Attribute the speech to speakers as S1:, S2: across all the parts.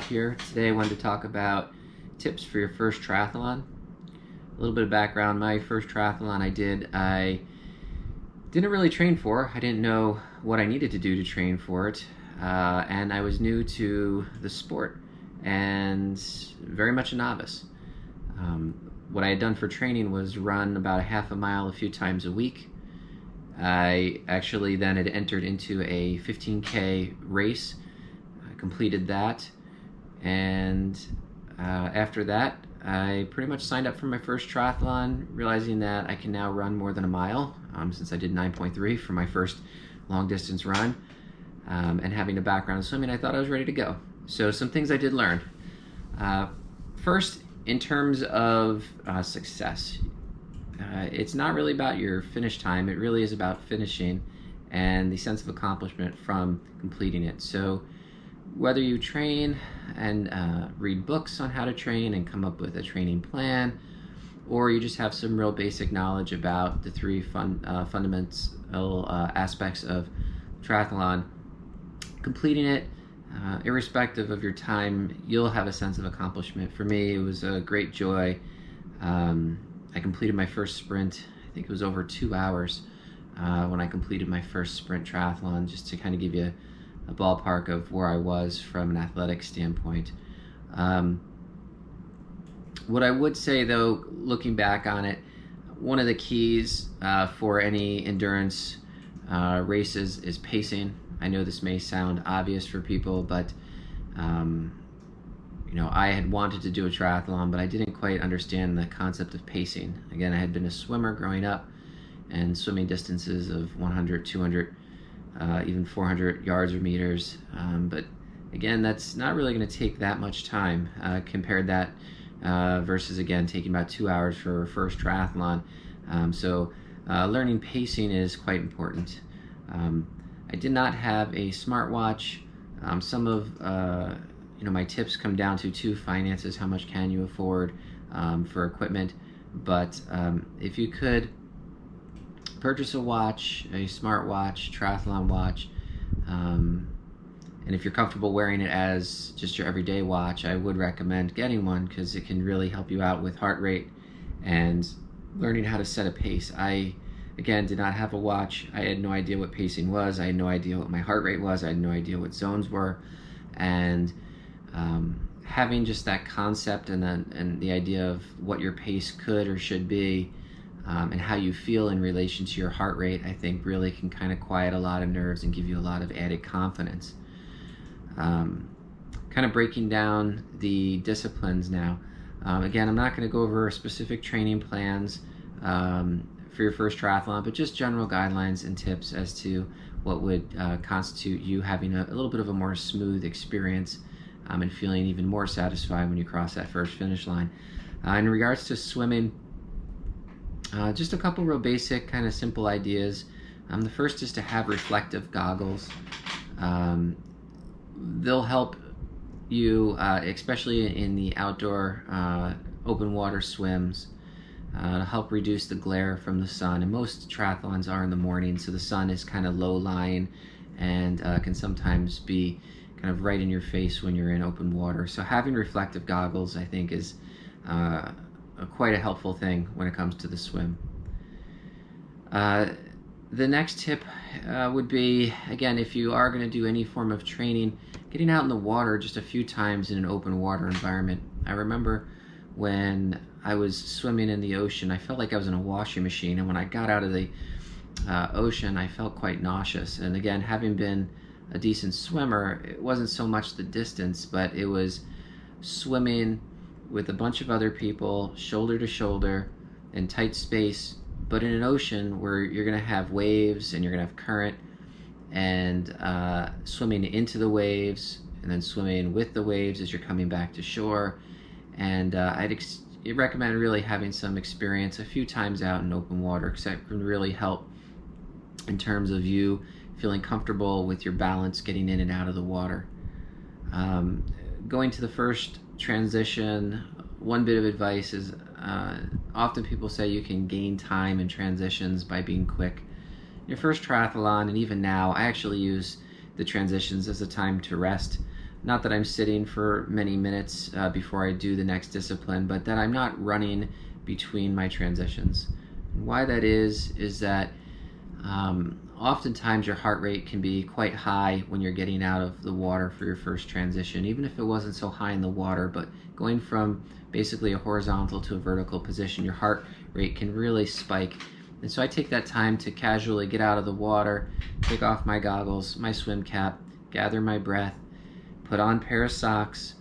S1: multisportrob here. Today I wanted to talk about tips for your first triathlon. A little bit of background: my first triathlon I didn't really train for. I didn't know what I needed to do to train for it, and I was new to the sport and very much a novice. What I had done for training was run about a half a mile a few times a week. I actually then had entered into a 15K race. I completed that, and after that I pretty much signed up for my first triathlon, realizing that I can now run more than a mile, since I did 9.3 for my first long distance run, and having a background in swimming, I thought I was ready to go. So some things I did learn. First, in terms of success, it's not really about your finish time. It really is about finishing and the sense of accomplishment from completing it. So whether you train and read books on how to train and come up with a training plan, or you just have some real basic knowledge about the three fundamental aspects of triathlon, completing it, irrespective of your time, you'll have a sense of accomplishment. For me, it was a great joy. I completed my first sprint. I think it was over 2 hours when I completed my first sprint triathlon, just to kind of give you a ballpark of where I was from an athletic standpoint. What I would say, though, looking back on it, one of the keys for any endurance races is pacing. I know this may sound obvious for people, but I had wanted to do a triathlon, but I didn't quite understand the concept of pacing. Again, I had been a swimmer growing up, and swimming distances of 100, 200, even 400 yards or meters. But again, that's not really going to take that much time. Compared that versus, again, taking about 2 hours for a first triathlon. So learning pacing is quite important. I did not have a smartwatch. Some of my tips come down to finances. How much can you afford for equipment? But if you could purchase a watch, a smartwatch, triathlon watch, and if you're comfortable wearing it as just your everyday watch, I would recommend getting one, because it can really help you out with heart rate and learning how to set a pace. I, again, did not have a watch. I had no idea what pacing was. I had no idea what my heart rate was. I had no idea what zones were. And having just that concept and the idea of what your pace could or should be, and how you feel in relation to your heart rate, I think really can kind of quiet a lot of nerves and give you a lot of added confidence. Kind of breaking down the disciplines now. Again, I'm not going to go over specific training plans for your first triathlon, but just general guidelines and tips as to what would constitute you having a little bit of a more smooth experience, and feeling even more satisfied when you cross that first finish line. In regards to swimming, just a couple real basic, kind of simple ideas. The first is to have reflective goggles. They'll help you, especially in the outdoor open water swims, to help reduce the glare from the sun. And most triathlons are in the morning, so the sun is kind of low lying and can sometimes be kind of right in your face when you're in open water. So having reflective goggles, I think, is quite a helpful thing when it comes to the swim. The next tip would be, again, if you are going to do any form of training, getting out in the water just a few times in an open water environment. I remember when I was swimming in the ocean, I felt like I was in a washing machine, and when I got out of the ocean, I felt quite nauseous. And again, having been a decent swimmer, it wasn't so much the distance, but it was swimming with a bunch of other people, shoulder to shoulder, in tight space, but in an ocean where you're going to have waves and you're going to have current, and swimming into the waves and then swimming with the waves as you're coming back to shore. And I'd recommend really having some experience a few times out in open water, because that can really help in terms of you feeling comfortable with your balance getting in and out of the water. Going to the first transition, one bit of advice is often people say you can gain time in transitions by being quick. Your first triathlon, and even now, I actually use the transitions as a time to rest. not that I'm sitting for many minutes before I do the next discipline, but that I'm not running between my transitions. And why that is that oftentimes your heart rate can be quite high when you're getting out of the water for your first transition, even if it wasn't so high in the water, but going from basically a horizontal to a vertical position, your heart rate can really spike. And so I take that time to casually get out of the water, take off my goggles, my swim cap, gather my breath, put on a pair of socks,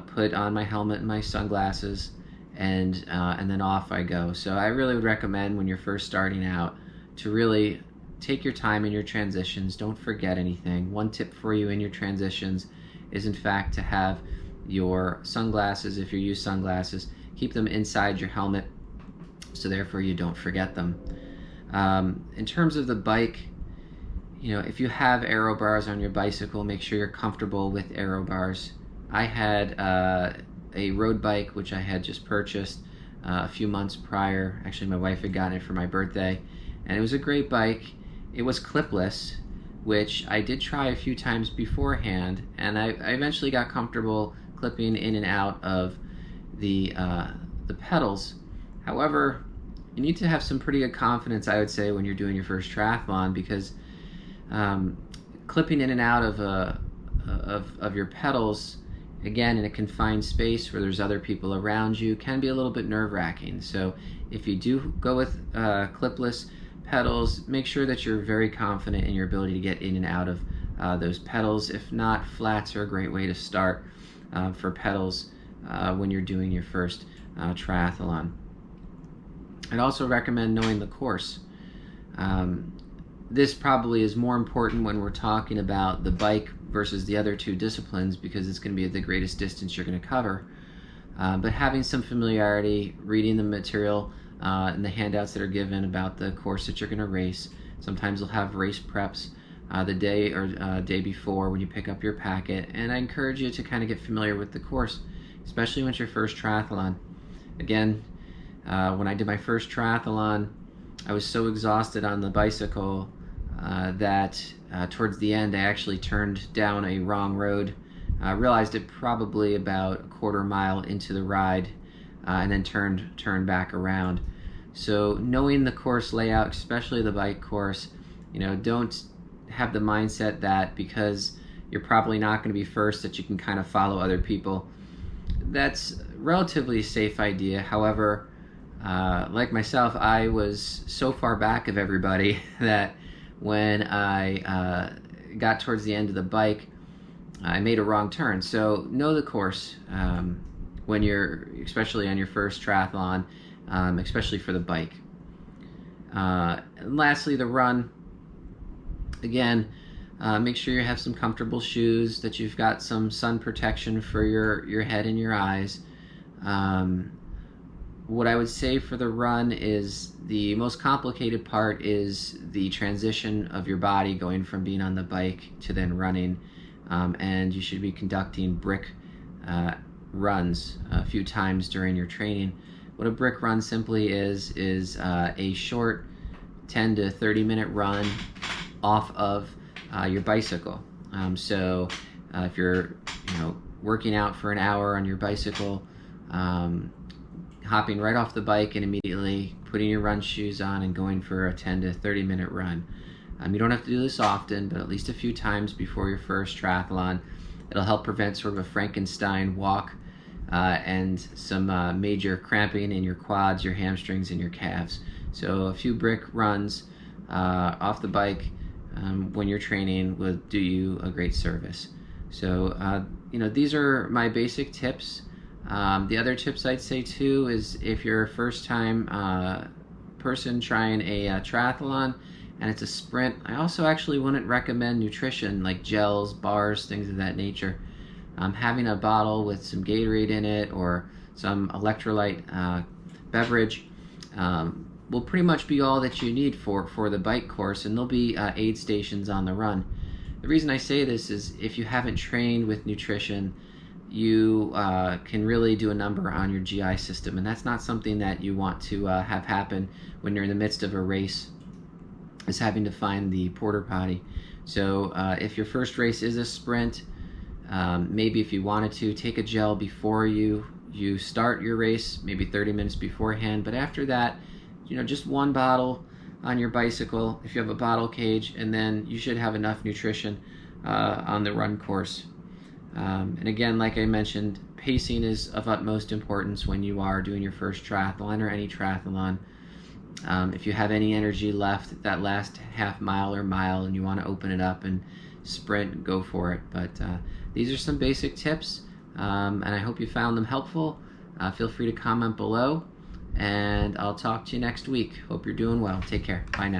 S1: put on my helmet and my sunglasses, and then off I go. So I really would recommend when you're first starting out to really take your time in your transitions. Don't forget anything. One tip for you in your transitions is in fact to have your sunglasses, if you use sunglasses, keep them inside your helmet so therefore you don't forget them. In terms of the bike, if you have aero bars on your bicycle, make sure you're comfortable with aero bars. I had a road bike which I had just purchased a few months prior. Actually, my wife had gotten it for my birthday, and it was a great bike. It was clipless, which I did try a few times beforehand, and I eventually got comfortable clipping in and out of the pedals. However, you need to have some pretty good confidence, I would say, when you're doing your first triathlon, because clipping in and out of your pedals, again, in a confined space where there's other people around you, can be a little bit nerve-wracking. So if you do go with clipless pedals, make sure that you're very confident in your ability to get in and out of those pedals. If not, flats are a great way to start for pedals when you're doing your first triathlon. I'd also recommend knowing the course. This probably is more important when we're talking about the bike versus the other two disciplines, because it's going to be the greatest distance you're going to cover. But having some familiarity, reading the material and the handouts that are given about the course that you're going to race. Sometimes they'll have race preps the day or day before when you pick up your packet, and I encourage you to kind of get familiar with the course, especially when it's your first triathlon. Again, when I did my first triathlon, I was so exhausted on the bicycle that towards the end I actually turned down a wrong road. I realized it probably about a quarter mile into the ride, and then turned back around. So knowing the course layout, especially the bike course, don't have the mindset that because you're probably not going to be first that you can kind of follow other people. That's a relatively safe idea. However, like myself, I was so far back of everybody that when I got towards the end of the bike, I made a wrong turn. So know the course when you're, especially on your first triathlon, especially for the bike. And lastly, the run. Again, make sure you have some comfortable shoes, that you've got some sun protection for your head and your eyes. What I would say for the run is the most complicated part is the transition of your body going from being on the bike to then running, and you should be conducting brick runs a few times during your training. What a brick run simply is a short 10 to 30 minute run off of your bicycle. So if you're working out for an hour on your bicycle, hopping right off the bike and immediately putting your run shoes on and going for a 10 to 30 minute run. You don't have to do this often, but at least a few times before your first triathlon. It'll help prevent sort of a Frankenstein walk and some major cramping in your quads, your hamstrings, and your calves. So a few brick runs off the bike when you're training will do you a great service. So these are my basic tips. The other tips I'd say too is if you're a first time person trying a triathlon and it's a sprint, I also actually wouldn't recommend nutrition like gels, bars, things of that nature. Having a bottle with some Gatorade in it or some electrolyte beverage will pretty much be all that you need for the bike course, and there'll be aid stations on the run. The reason I say this is if you haven't trained with nutrition, you can really do a number on your GI system, and that's not something that you want to have happen when you're in the midst of a race, is having to find the porta potty. So if your first race is a sprint, Maybe if you wanted to, take a gel before you start your race, maybe 30 minutes beforehand. But after that, just one bottle on your bicycle if you have a bottle cage, and then you should have enough nutrition on the run course. And again, like I mentioned, pacing is of utmost importance when you are doing your first triathlon or any triathlon. If you have any energy left that last half mile or mile and you want to open it up and sprint, go for it. But these are some basic tips, and I hope you found them helpful. Feel free to comment below, and I'll talk to you next week. Hope you're doing well. Take care. Bye now.